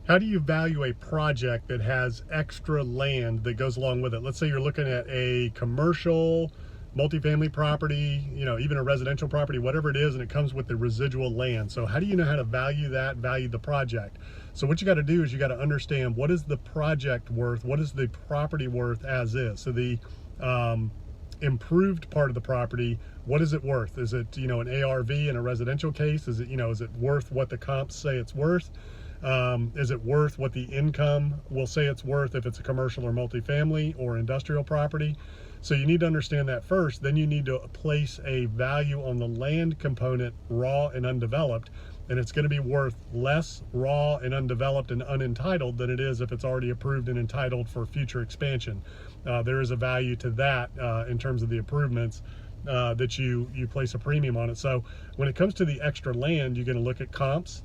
How do you value a project that has extra land that goes along with it? Let's say you're looking at a commercial, multifamily property, even a residential property, whatever it is, and it comes with the residual land. So how do you know how to value that, value the project? So what you got to do is you got to understand, what is the project worth? What is the property worth as is? So the improved part of the property, what is it worth? Is it, an ARV in a residential case? Is it worth what the comps say it's worth? Is it worth what the income will say it's worth if it's a commercial or multifamily or industrial property? So you need to understand that first. Then you need to place a value on the land component, raw and undeveloped, and it's going to be worth less raw and undeveloped and unentitled than it is if it's already approved and entitled for future expansion. There is a value to that in terms of the improvements that you place a premium on it. So when it comes to the extra land, you're going to look at comps.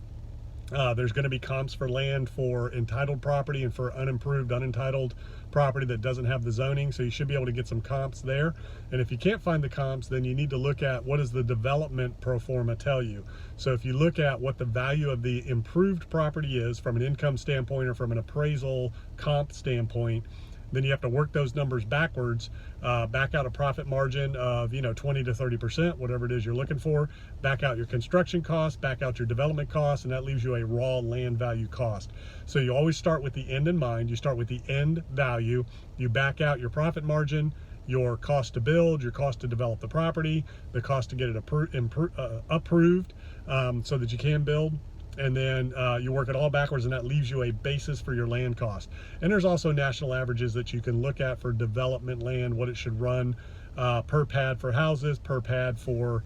There's going to be comps for land for entitled property and for unimproved, unentitled property that doesn't have the zoning. So you should be able to get some comps there. And if you can't find the comps, then you need to look at what does the development pro forma tell you. So if you look at what the value of the improved property is from an income standpoint or from an appraisal comp standpoint, then you have to work those numbers backwards, back out a profit margin of 20 to 30%, whatever it is you're looking for, back out your construction costs, back out your development costs, and that leaves you a raw land value cost. So you always start with the end in mind. You start with the end value, you back out your profit margin, your cost to build, your cost to develop the property, the cost to get it approved so that you can build. And then you work it all backwards, and that leaves you a basis for your land cost. And there's also national averages that you can look at for development land, what it should run per pad for houses, per pad for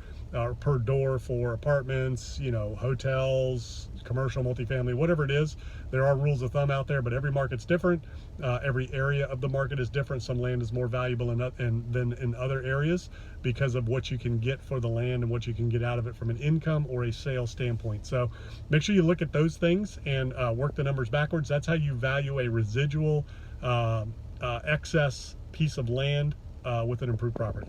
per door for apartments, hotels, commercial, multifamily, whatever it is. There are rules of thumb out there, but every market's different. Every area of the market is different. Some land is more valuable than in other areas because of what you can get for the land and what you can get out of it from an income or a sales standpoint. So make sure you look at those things and work the numbers backwards. That's how you value a residual excess piece of land with an improved property.